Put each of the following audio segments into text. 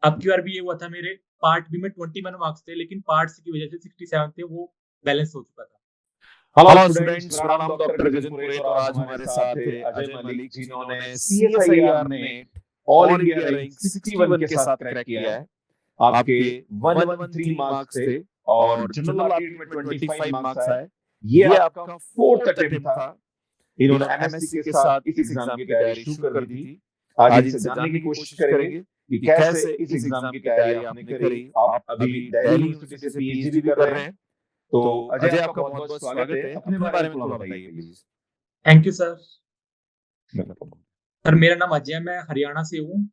अब की बार भी ये हुआ था मेरे, पार्ट बी में 21 मार्क्स थे, लेकिन पार्ट सी की वजह से 67 थे, वो बैलेंस हो चुका था। हेलो हेलो स्टूडेंट्स, स्टूडेंट्स, मेरा मेरा नाम नाम डॉक्टर डॉक्टर गजन गजन पुरेत पुरेत और और आज आज हमारे हमारे साथ साथ है है अजय अजय मलिक, मलिक, जिन्होंने जिन्होंने CSIR CSIR net net all all India India rank rank 61 61 के के साथ साथ क्रैक क्रैक किया किया है। है। आपके आपके 113 113 मार्क्स मार्क्स थे थे और और जनरल जनरल एप्टीट्यूड में एप्टीट्यूड में 25 25 मार्क्स मार्क्स आए। आए। ये ये आपका आपका फोर्थ फोर्थ अटेम्प्ट अटेम्प्ट था। था। इन्होंने इन्होंने एमएससी एमएससी के के साथ साथ इस इस एग्जाम एग्जाम की की तैयारी तैयारी शुरू शुरू कर कर दी दी थी। थी। आज आज इनसे इनसे जानने की जानने की कोशिश कोशिश करेंगे करेंगे कि कि कैसे कैसे इस इस एग्जाम एग्जाम की की तैयारी तैयारी आपने आपने करी। करी। आप आप अभी अभी दिल्ली दिल्ली यूनिवर्सिटी से यूनिवर्सिटी से पीएचडी भी पीएचडी भी कर कर रहे रहे हैं। हैं। तो तो अजय, अजय, आपका आपका बहुत बहुत बहुत बहुत स्वागत स्वागत है। है। अपने अपने बारे में बारे में थोड़ा थोड़ा बताइए बताइए please. Please. Thank you sir. Sir मेरा नाम अजय है, मैं हरियाणा से हूँ,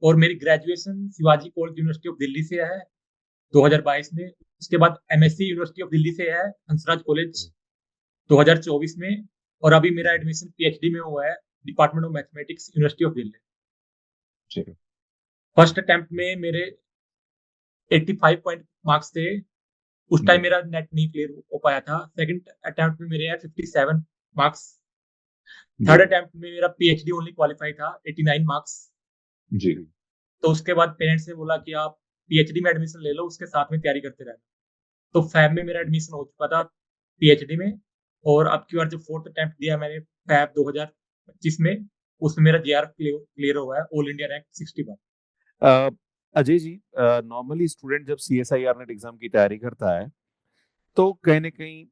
और मेरी graduation Shivaji college university of Delhi से है 2022 में। उसके बाद एमएससी यूनिवर्सिटी ऑफ दिल्ली से है हंसराज कॉलेज 2024 में। और अभी मेरा एडमिशन पीएचडी में हुआ है department of mathematics university of Delhi. ठीक फर्स्ट अटेम्प्ट में मेरे 85 पॉइंट मार्क्स थे। उस है टाइम मेरा नेट नहीं क्लियर हो पाया था। सेकंड अटेम्प्ट में मेरे 57 मार्क्स। जी थर्ड अटेम्प्ट में मेरा पीएचडी ओनली क्वालिफाई था, 89 मार्क्स। जी। तो उसके बाद पेरेंट्स ने बोला कि आप पीएचडी में एडमिशन ले लो, उसके साथ में तैयारी करते रहना। तो फैब में मेरा एडमिशन हो चुका था पीएचडी में। और अब की बार जो फोर्थ अटेम्प्ट दिया मैंने फैब 2025 में, उसमें मेरा जेआर क्लियर हुआ है, ऑल इंडिया रैंक 61। अ, अजय जी, नॉर्मली स्टूडेंट जब CSIR नेट एग्जाम की तैयारी करता है तो कहीं ना कहीं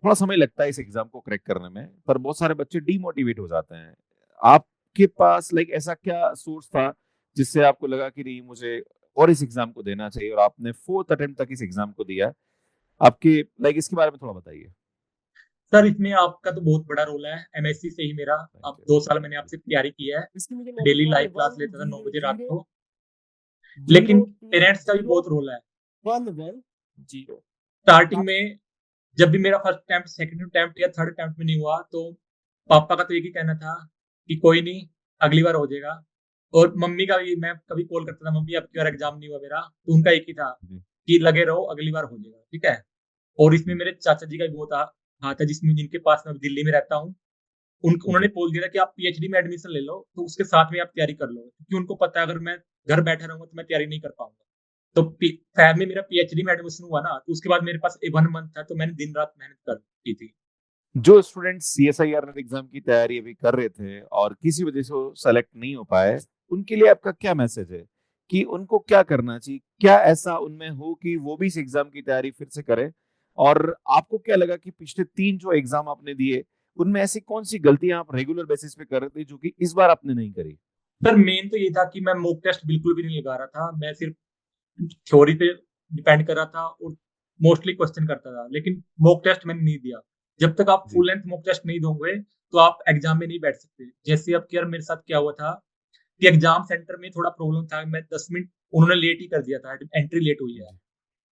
थोड़ा समय लगता है इस एग्जाम को क्रैक करने में, पर बहुत सारे बच्चे डीमोटिवेट हो जाते हैं। आपके पास लाइक ऐसा क्या सोर्स था जिससे आपको लगा कि नहीं, मुझे और इस एग्जाम को देना चाहिए, और आपने फोर्थ अटेम्प्ट तक इस एग्जाम को दिया? आपके लाइक इसके बारे में थोड़ा बताइए। सर इसमें आपका तो बहुत बड़ा रोल है, एमएससी से ही मेरा थैंक अब 2 साल मैंने यू। आपसे तैयारी की है। इसकी मुझे डेली मल्टीप्लाई लाइव क्लास लेता था 9 बजे रात 1 0 को। 0 लेकिन 2 पेरेंट्स का भी 0 बहुत रोल है। 1 1 0। स्टार्टिंग में जब भी मेरा फर्स्ट अटेम्प्ट, सेकंड अटेम्प्ट या थर्ड अटेम्प्ट में नहीं हुआ, तो पापा का तो एक ही कहना था कि कोई नहीं, अगली बार हो जाएगा। और मम्मी का भी, मैं कभी कॉल करता था, मम्मी अब की बार एग्जाम नहीं हुआ मेरा, तो उनका एक ही था जी कि लगे रहो, अगली बार हो जाएगा, ठीक है। और इसमें मेरे चाचा जी का भी बहुत हाथ है, जिसमें जिनके पास मैं दिल्ली में रहता हूँ। उन्होंने जी। बोल दिया था कि आप पीएचडी में एडमिशन ले लो, तो उसके साथ में आप तैयारी कर लो, क्योंकि उनको पता है अगर मैं घर बैठा रहूंगा तो मैं तैयारी नहीं कर पाऊंगा। तो फैब में मेरा पीएचडी में एडमिशन हुआ ना, तो उसके बाद मेरे पास 1 मंथ था, तो मैंने दिन रात मेहनत कर की थी। जो स्टूडेंट CSIR नेट एग्जाम की तैयारी अभी कर रहे थे और किसी वजह से वो सेलेक्ट नहीं हो पाए, उनके लिए आपका क्या मैसेज है कि उनको क्या करना चाहिए? क्या ऐसा उनमें हो कि वो भी इस एग्जाम की तैयारी फिर से करें? और आपको क्या लगा कि पिछले 3 जो एग्जाम आपने दिए, उनमें ऐसी कौन सी गलतियां आप रेगुलर बेसिस पे कर रहे थे जो कि इस बार आपने नहीं करी? सर मेन तो ये था कि मैं मॉक टेस्ट बिल्कुल भी नहीं लगा रहा था, मैं सिर्फ थ्योरी पे डिपेंड कर रहा था और मोस्टली क्वेश्चन करता था, लेकिन मॉक टेस्ट मैंने नहीं दिया। जब तक आप जी फुल लेंथ मॉक टेस्ट नहीं दोगे, तो आप एग्जाम में नहीं बैठ सकते। जैसे अब यार मेरे साथ क्या हुआ था कि एग्जाम सेंटर में थोड़ा प्रॉब्लम था, मैं 10 मिनट उन्होंने लेट ही कर दिया था, एंट्री लेट हुई है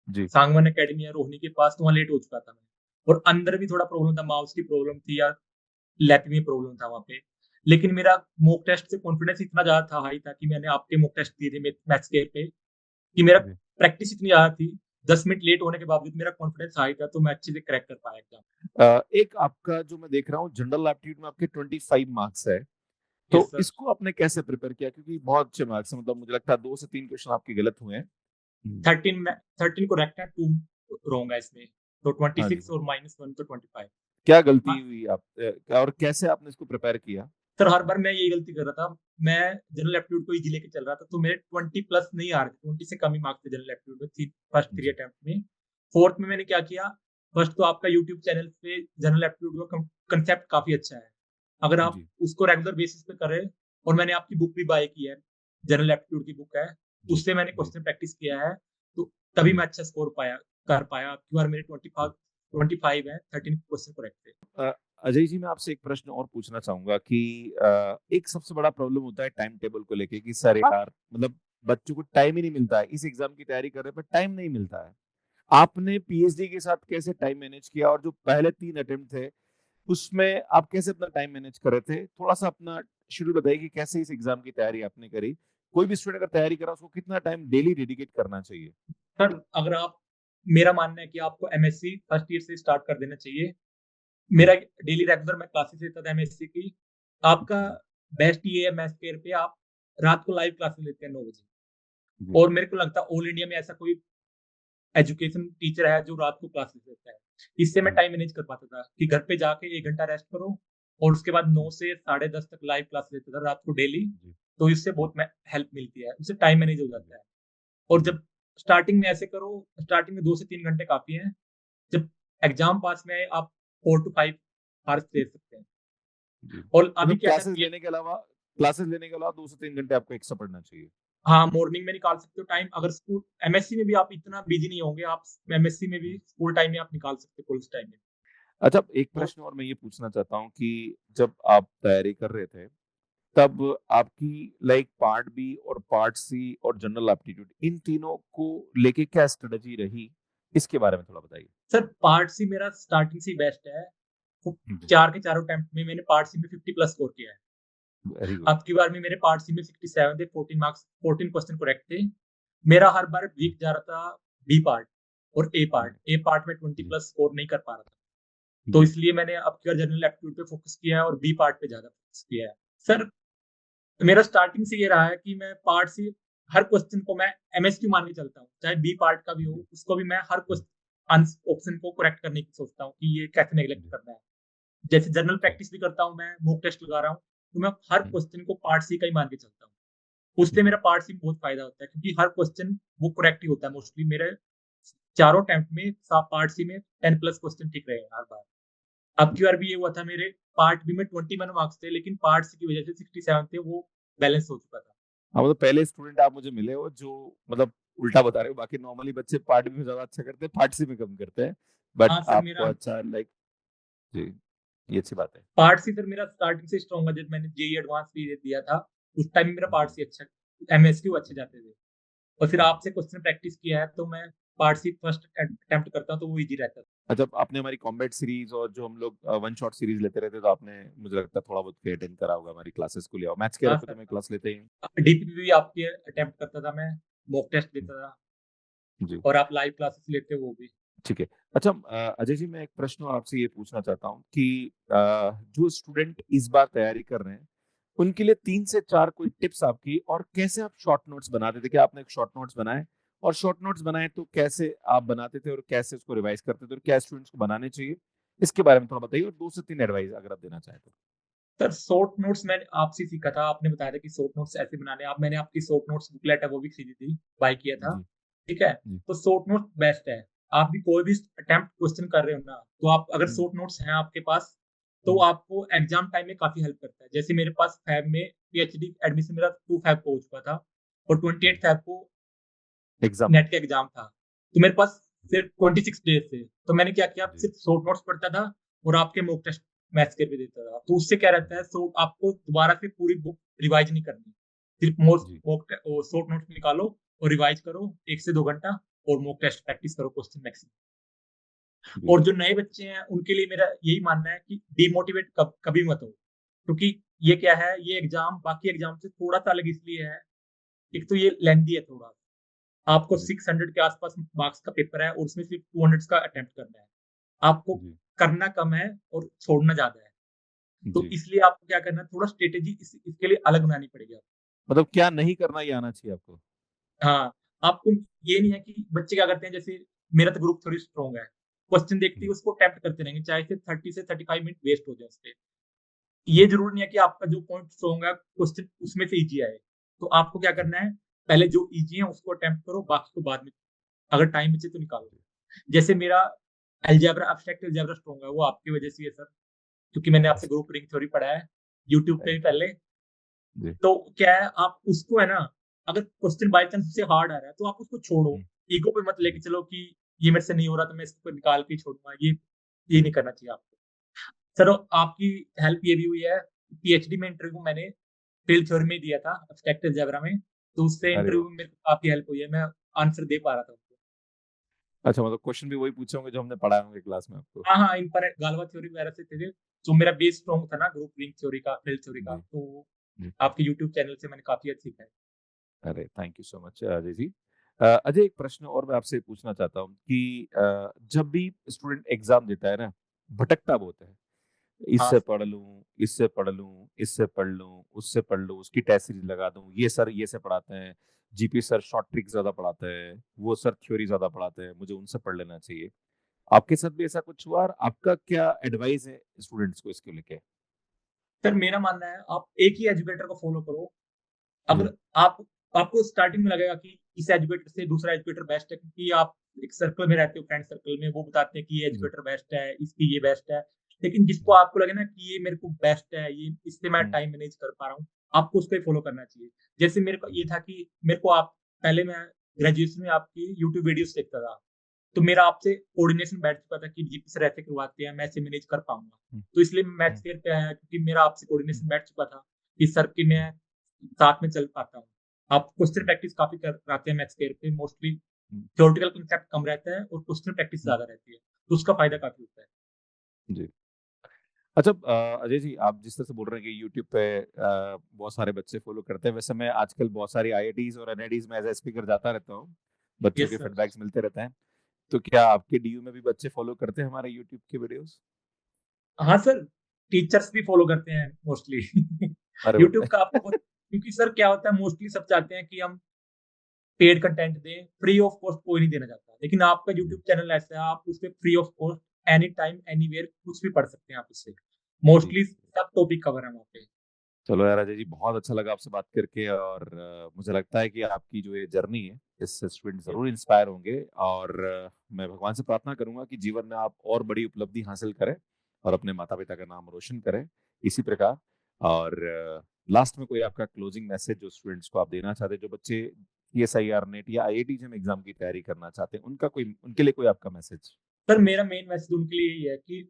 जी जी। सांगवान एकेडमी या रोहिणी के पास, तो वहाँ लेट हो चुका था मैं। और अंदर भी थोड़ा प्रॉब्लम था, माउस की प्रॉब्लम थी या लैप में प्रॉब्लम था वहाँ पे। लेकिन मेरा मॉक टेस्ट से कॉन्फिडेंस इतना ज्यादा था, हाई था, कि मैंने आपके मॉक टेस्ट दिए थे मैथ्स के पे, कि मेरा जी। प्रैक्टिस इतनी ज्यादा थी, 10 मिनट लेट होने के बावजूद मेरा कॉन्फिडेंस हाई था, तो मैं अच्छे से क्रैक कर पाया एग्जाम। एक आपका जो मैं देख रहा हूँ जनरल एप्टीट्यूड में आपके 25 मार्क्स है, तो यस सर। इसको आपने कैसे प्रिपेयर किया? क्योंकि बहुत अच्छे मार्क्स है, मतलब मुझे लगता है 2 से 3 क्वेश्चन आपके गलत हुए हैं। 13 को रखता है, 2 रॉन्ग है इसमें, तो ट्वेंटी हाँ जी। सिक्स और -1 तो 25। क्या गलती हाँ हुई आप और कैसे आपने इसको प्रिपेयर किया? सर, हर बार मैं यही गलती कर रहा था। मैं जनरल एप्टीट्यूड को इजी लेके चल रहा था, तो मेरे 20 प्लस नहीं आ रहे थे, 20 से कम ही मार्क्स थे जनरल एप्टीट्यूड में, फर्स्ट 3 जी अटेम्प्ट में। फोर्थ में मैंने क्या किया, फर्स्ट तो आपका यूट्यूब चैनल पे जनरल एप्टीट्यूड का कंसेप्ट काफी अच्छा है, अगर आप जी उसको रेगुलर बेसिस पे करें। और मैंने आपकी बुक भी बाय की है, जनरल एप्टीट्यूड की बुक है, जी उससे मैंने जी क्वेश्चन प्रैक्टिस किया है। तो तभी जी। मैं अच्छा स्कोर कर पाया। अब की बार मेरे 25 है, 13 क्वेश्चन करेक्ट थे। अ, अजय जी, मैं आपसे एक प्रश्न और पूछना चाहूंगा कि एक सबसे बड़ा प्रॉब्लम होता है टाइम टेबल को लेके कि सर यार, मतलब बच्चों को टाइम ही नहीं मिलता है, इस एग्जाम की तैयारी कर रहे हैं पर टाइम नहीं मिलता है। आपने पीएचडी के साथ कैसे टाइम मैनेज किया, और जो पहले 3 अटेम्प्ट थे उसमें आप कैसे अपना टाइम मैनेज कर रहे थे? थोड़ा सा अपना शेड्यूल बताइए कि कैसे इस एग्जाम की तैयारी आपने करी। कोई भी स्टूडेंट अगर तैयारी कर रहा है उसको कितना टाइम डेली डेडिकेट करना चाहिए? सर अगर आप, मेरा मानना है कि आपको एमएससी फर्स्ट ईयर से स्टार्ट कर देना चाहिए। मेरा डेली रेगुलर मैं क्लासेस लेता था एमएससी की। आपका बेस्ट ये है मैथ्स केयर पे, आप रात को लाइव क्लासेस लेते हैं 9 बजे। जी। और मेरे को लगता है ऑल इंडिया में ऐसा कोई एजुकेशन टीचर है जो रात को क्लासेस लेता है। इससे मैं जी। टाइम मैनेज कर पाता था कि घर पे जाके 1 घंटा रेस्ट करो और उसके बाद 9 से साढ़े 10 तक लाइव क्लास लेता था रात को डेली। जी। तो इससे बहुत मैं हेल्प मिलती है, उससे टाइम मैनेज हो जाता है। और जी। जब स्टार्टिंग में ऐसे करो, स्टार्टिंग में 2 से 3 घंटे काफ़ी हैं। जब एग्ज़ाम पास में आए आप 4 टू 5 आवर्स दे सकते हैं। जी। और अभी मतलब क्या है पीएच क्लासेस लेने के अलावा 2 से 3 घंटे आपको एक्स्ट्रा पढ़ना चाहिए। हाँ, मॉर्निंग में निकाल सकते हो टाइम। अगर स्कूल एमएससी में भी आप इतना बिज़ी नहीं होंगे, आप एमएससी में भी स्कूल टाइम में आप निकाल सकते हो, कॉलेज टाइम में। अच्छा, एक और प्रश्न और मैं ये पूछना चाहता हूँ कि जब आप तैयारी कर रहे थे, तब आपकी लाइक पार्ट बी और पार्ट सी और जनरल एप्टीट्यूड इन तीनों को लेके क्या स्ट्रेटजी रही? इसके बारे में थोड़ा बताइए। सर पार्ट सी मेरा स्टार्टिंग से ही बेस्ट है। वो जी। 4 के चारों अटेम्प्ट में मैंने पार्ट सी में 50 प्लस स्कोर किया है। Very good. अब की बार में मेरे पार्ट सी में 67 थे, 14 मार्क्स 14 क्वेश्चन करेक्ट थे। मेरा हर बार वीक जा रहा था बी पार्ट और ए पार्ट। ए पार्ट में 20 जी। प्लस स्कोर नहीं कर पा रहा था। तो जी। इसलिए मैंने अब की बार जनरल एप्टीट्यूड पे फोकस किया है और बी पार्ट पे ज़्यादा फोकस किया है। सर मेरा स्टार्टिंग से ये रहा है कि मैं पार्ट से हर क्वेश्चन को मैं एमएसक्यू मान के चलता हूँ, चाहे बी पार्ट का भी हो, उसको भी मैं हर क्वेश्चन ऑप्शन को करेक्ट करने की सोचता हूँ कि ये कैसे नेग्लेक्ट जी। करना है। जैसे जनरल अच्छा। प्रैक्टिस भी करता हूँ मैं, मॉक टेस्ट लगा रहा हूँ, तो मैं हर हुँ। क्वेश्चन को पार्ट सी का ही मान के चलता हूँ। उससे जी। मेरा पार्ट सी में बहुत फायदा होता है क्योंकि हर क्वेश्चन वो करेक्ट ही होता है मोस्टली। मेरे चारों अटेम्प्ट में पार्ट सी में 10 प्लस क्वेश्चन ठीक रहे हैं हर बार। अब की बार भी ये हुआ था, मेरे पार्ट बी में 21 मार्क्स थे लेकिन पार्ट सी की वजह से 67 थे, वो बैलेंस हो चुका था। हाँ, मतलब पहले स्टूडेंट आप मुझे मिले हो जो मतलब उल्टा बता रहे हो, बाकी नॉर्मली बच्चे पार्ट बी में ज़्यादा अच्छा करते हैं, पार्ट सी में कम करते हैं। बट हाँ सर आपको मेरा अच्छा लाइक जी, ये अच्छी बात है। पार्ट सी सर मेरा स्टार्टिंग से स्ट्रॉन्ग है। जब मैंने जेईई एडवांस भी दिया था, उस टाइम मेरा पार्ट जी। सी अच्छा, एमएसक्यू अच्छे जाते थे। और फिर जी। आपसे क्वेश्चन प्रैक्टिस किया है तो मैं पार्ट सी फर्स्ट अटेम्प्ट करता हूँ तो वो ईज़ी रहता था। अच्छा, आपने हमारी कॉम्बैट सीरीज और जो हम लोग वन शॉट सीरीज लेते रहते, तो आपने मुझे लगता है थोड़ा बहुत अटेंड करा होगा हमारी क्लासेस को, लिया मैथ्स के हाँ पे सर, तो मैं क्लास लेते ही हूँ। डीपीपी भी आपके अटेम्प्ट करता था मैं, मॉक टेस्ट देता था जी। और आप लाइव क्लासेस लेते हो वो भी। ठीक है। अच्छा, अजय जी, मैं एक प्रश्न आपसे ये पूछना चाहता हूँ कि जो स्टूडेंट इस बार तैयारी कर रहे हैं, उनके लिए 3 से 4 कोई टिप्स आपकी, और कैसे आप शॉर्ट नोट्स बनाते थे? क्या आपने एक शॉर्ट नोट्स बनाए? और शॉर्ट नोट्स बनाए तो कैसे आप बनाते थे और कैसे उसको रिवाइज करते थे, और क्या स्टूडेंट्स को बनाने चाहिए? इसके बारे में थोड़ा बताइए, और 2 से 3 एडवाइस अगर आप देना चाहें तो। सर शॉर्ट नोट्स मैंने आपसे सीखा था, आपने बताया था कि शॉर्ट नोट्स ऐसे बनाने हैं। आप मैंने आपकी शॉर्ट नोट्स बुकलेट है वो भी खरीदी थी, बाय किया था, जी। ठीक है? जी। तो शॉर्ट नोट्स बेस्ट है। आप भी कोई भी अटेम्प्ट क्वेश्चन कर रहे हो ना, तो आप अगर हुँ। शॉर्ट नोट्स हैं आपके पास, तो हुँ। आपको एग्ज़ाम टाइम में काफ़ी हेल्प करता है। जैसे मेरे पास फ़ैब में पीएचडी एडमिशन मेरा 2 फ़ैब को हो चुका था और 28 फ़ैब को एग्ज़ाम था। नेट का एग्ज़ाम था। तो मेरे पास सिर्फ 26 डेज़ थे। तो मैंने क्या किया, जी। सिर्फ शॉर्ट नोट्स पढ़ता था और आपके मॉक टेस्ट मैथ्स के भी देता था। तो उससे क्या रहता है, सो आपको दोबारा से पूरी बुक रिवाइज़ नहीं करनी। सिर्फ जी। शॉर्ट नोट्स निकालो और रिवाइज़ करो 1 से 2 घंटा और मॉक टेस्ट प्रैक्टिस करो क्वेश्चन मैक्सिमम। जी। और जो नए बच्चे हैं उनके लिए मेरा यही मानना है कि डिमोटिवेट कभी मत हो। क्योंकि ये क्या है, ये एग्ज़ाम बाकी एग्ज़ाम से थोड़ा-सा अलग इसलिए है, एक तो ये लेंथी है थोड़ा। आपको जी। 600 के आस-पास मार्क्स का पेपर है और उसमें सिर्फ 200 का अटेम्प्ट करना है। आपको जी। करना कम है और छोड़ना ज़्यादा है। तो जी। इसलिए आपको क्या करना है, थोड़ा स्ट्रैटेजी इसके लिए अलग बनानी पड़ेगी आपको। मतलब क्या नहीं करना, ये आना चाहिए आपको। हाँ, आपको ये नहीं है कि बच्चे क्या करते हैं, जैसे मेरा तो ग्रुप थोड़ी स्ट्रॉन्ग है। क्वेश्चन देखते ही हुँ। उसको अटेम्प्ट करते रहेंगे, चाहे सिर्फ 30 से 35 मिनट वेस्ट हो जाए उसपे। ये हुँ। ज़रूरी नहीं है कि आपका जो पॉइंट स्ट्रॉन्ग है, क्वेश्चन उसमें से ईज़ी आए। तो आपको क्या जी। करना है, पहले जो ईज़ी है उसको अटेम्प्ट करो, बाकी को बाद में अगर टाइम बचे तो निकालो। जी। जैसे मेरा अलजेब्रा एब्स्ट्रैक्ट अलजेब्रा स्ट्रॉन्ग है, वो आपकी वजह से ही है सर, क्योंकि मैंने आपसे ग्रुप रिंग थ्योरी पढ़ा है, यूट्यूब पे थैंक भी यू। पहले। जी। तो क्या है, आप उसको है ना, अगर क्वेश्चन बाय चांस उससे हार्ड आ रहा है, तो आप उसको छोड़ो। हुँ। ईगो पे मत लेके जी। चलो कि ये मेरे से नहीं हो रहा तो मैं इसको निकाल के ही छोड़ूँगा, ये नहीं करना चाहिए आपको। सर आपकी हेल्प ये भी हुई है, पीएचडी में इंटरव्यू मैंने फील्ड थ्योरी में ही दिया था, एब्स्ट्रैक्ट अलजेब्रा में, तो उससे अरे वाह! इंटरव्यू में मेरे को काफ़ी हेल्प हुई है, मैं आंसर दे पा रहा था उसको। अच्छा, मतलब क्वेश्चन भी वही पूछे होंगे जो हमने पढ़ाए होंगे क्लास में आपको। हाँ, हाँ, इन्फरेंट गालवा थ्योरी वगैरह से थे, जो मेरा बेस स्ट्रॉन्ग था ना ग्रुप रिंग थ्योरी का, फील्ड थ्योरी का, जी। तो जी। आपके यूट्यूब चैनल से मैंने काफ़ी हद सीखा है। अरे thank you so much Ajay ji. Ajay, एक प्रश्न और मैं आपसे पूछना चाहता हूँ कि जब भी स्टूडेंट एग्ज़ाम देता है ना, भटकता बहुत है। हाँ इससे सर। पढ़ लूँ, इससे पढ़ लूँ, इससे पढ़ लूँ, उससे पढ़ लूँ, उसकी टेस्ट सीरीज़ लगा दूँ, ये सर ये से पढ़ाते हैं, जीपी सर शॉर्ट ट्रिक ज्यादा पढ़ाते हैं, वो सर थ्योरी ज्यादा पढ़ाते हैं, मुझे उनसे पढ़ लेना चाहिए। आपके साथ भी ऐसा कुछ हुआ और आपका क्या एडवाइस है स्टूडेंट्स को इसको लेके? सर मेरा मानना है आप एक ही एजुकेटर को फॉलो करो। जी। अगर आप आपको स्टार्टिंग में लगेगा कि इस एजुकेटर से दूसरा एजुकेटर बेस्ट है, क्योंकि आप एक सर्कल में रहते हो, फ्रेंड सर्कल में, वो बताते हैं कि ये जी। एजुकेटर बेस्ट है, इसकी ये बेस्ट है। लेकिन जिसको आपको लगे ना कि ये मेरे को बेस्ट है, ये इससे मैं टाइम मैनेज कर पा रहा हूँ, आपको उसको ही फॉलो करना चाहिए। जैसे मेरे को ये था कि मेरे को आप पहले मैं ग्रेजुएशन में आपकी यूट्यूब वीडियोस देखता था, तो मेरा आपसे कोऑर्डिनेशन बैठ चुका था कि जीपी सर ऐसे करवाते हैं, मैं ऐसे मैनेज कर पाऊंगा। तो इसलिए मैथ्स फेयर पे आया, क्योंकि मेरा आपसे कोऑर्डिनेशन बैठ चुका था कि सर की मैं साथ में चल पाता हूँ। आप क्वेश्चन प्रैक्टिस काफी कराते हैं मैथ्स फेयर पे, मोस्टली थ्योरेटिकल कांसेप्ट कम रहता है और क्वेश्चन प्रैक्टिस ज्यादा रहती है, तो उसका फायदा काफी होता है। जी। अच्छा, अजय जी, आप जिस तरह से बोल रहे हैं कि यूट्यूब पे बहुत सारे बच्चे फॉलो करते हैं, वैसे मैं आजकल बहुत सारी आईआईटीज और एनआईटीज में एज ए स्पीकर जाता रहता हूँ, बच्चों के यस सर। फीडबैक्स मिलते रहते हैं। तो क्या आपके डीयू में भी बच्चे फॉलो करते हैं हमारे यूट्यूब के वीडियोस? हाँ सर, टीचर्स भी फॉलो करते हैं मोस्टली। अरे यूट्यूब बाप का आपको क्योंकि सर क्या होता है, मोस्टली सब चाहते हैं कि हम पेड कंटेंट दें, फ्री ऑफ कॉस्ट कोई नहीं देना चाहता। लेकिन आपका यूट्यूब चैनल ऐसा है, आप उसपे free of cost any time anywhere कुछ भी पढ़ सकते हैं आप उससे। जी। मोस्टली सब टॉपिक कवर है वहाँ पे। चलो यार अजय जी, बहुत अच्छा लगा आपसे बात करके, और मुझे लगता है कि आपकी जो ये जर्नी है, इससे स्टूडेंट जरूर इंस्पायर होंगे, और मैं भगवान से प्रार्थना करूंगा कि जीवन में आप और बड़ी उपलब्धि हासिल करें और अपने माता पिता का नाम रोशन करें इसी प्रकार। और लास्ट में कोई आपका क्लोजिंग मैसेज जो स्टूडेंट्स को आप देना चाहते हैं, जो बच्चे सीएसआईआर नेट या आईआईटी जेईई एग्जाम की तैयारी करना चाहते हैं, उनके लिए कोई आपका मैसेज? सर मेरा मेन मैसेज उनके लिए यही है कि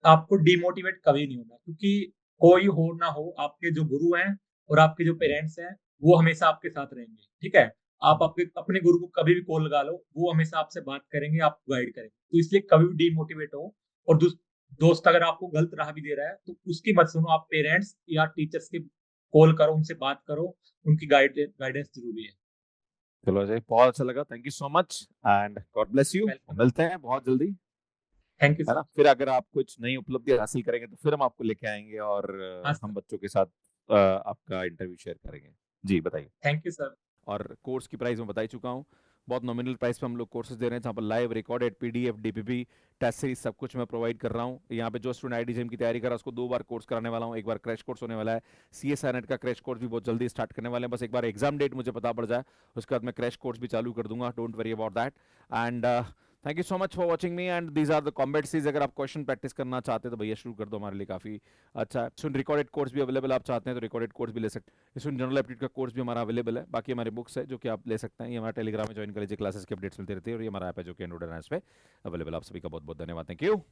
आपको डिमोटिवेट कभी नहीं होना, क्योंकि कोई हो ना हो, आपके जो गुरु हैं और आपके जो पेरेंट्स हैं, वो हमेशा आपके साथ रहेंगे। ठीक है, आप आपके अपने गुरु को कभी भी कॉल लगा लो, वो हमेशा आपसे बात करेंगे, आपको गाइड करेंगे। तो इसलिए कभी भी डिमोटिवेट हो, और दोस्त अगर आपको गलत राह भी दे रहा है तो उसकी मत सुनो, आप पेरेंट्स या टीचर्स के कॉल करो, उनसे बात करो, उनकी गाइडेंस जरूरी है। चलो अजय, बहुत अच्छा लगा, thank you so much and God bless you. Welcome. मिलते हैं बहुत जल्दी, थैंक यू है सर। ना? फिर अगर आप कुछ नई उपलब्धि हासिल करेंगे तो फिर हम आपको लेके आएंगे, और हाँ हम सर। बच्चों के साथ आपका इंटरव्यू शेयर करेंगे। जी बताइए। Thank you sir. और कोर्स की प्राइस मैं बता ही चुका हूँ, बहुत नॉमिनल प्राइस पे हम लोग कोर्सेज दे रहे हैं, जहाँ पर live recorded PDF DPP test series सब कुछ मैं प्रोवाइड कर रहा हूँ। यहाँ पे जो स्टूडेंट आईआईटी की तैयारी कर रहा है उसको 2 बार कोर्स कराने वाला हूँ। एक बार क्रैश कोर्स होने वाला है, सीएसआई नेट का क्रैश कोर्स भी बहुत जल्दी स्टार्ट करने वाले हैं, बस एक बार एग्जाम डेट मुझे पता पड़ जाए, उसके बाद मैं क्रैश कोर्स भी चालू कर दूंगा, don't worry about that. And thank you so much for watching me, and these are the combat series. अगर आप क्वेश्चन प्रैक्टिस करना चाहते हैं तो भैया शुरू कर दो, हमारे लिए काफी अच्छा है। सुन रिकॉर्डेड कोर्स भी अवेलेबल, आप चाहते हैं तो रिकॉर्डेड कोर्स भी ले सकते हैं। इसमें जनरल एप्टीट्यूड का कोर्स भी हमारा अवेलेबल है, बाकी हमारे बुक्स है जो कि आप ले सकते हैं। ये हमारा टेलीग्राम में ज्वाइन कर लीजिए, क्लासेस की अपडेट्स मिलती रहती है, और ये हमारा ऐप है जो कि एंड्रॉइड एंड पे अवेलेबल। आप सभी का बहुत बहुत धन्यवाद, थैंक यू।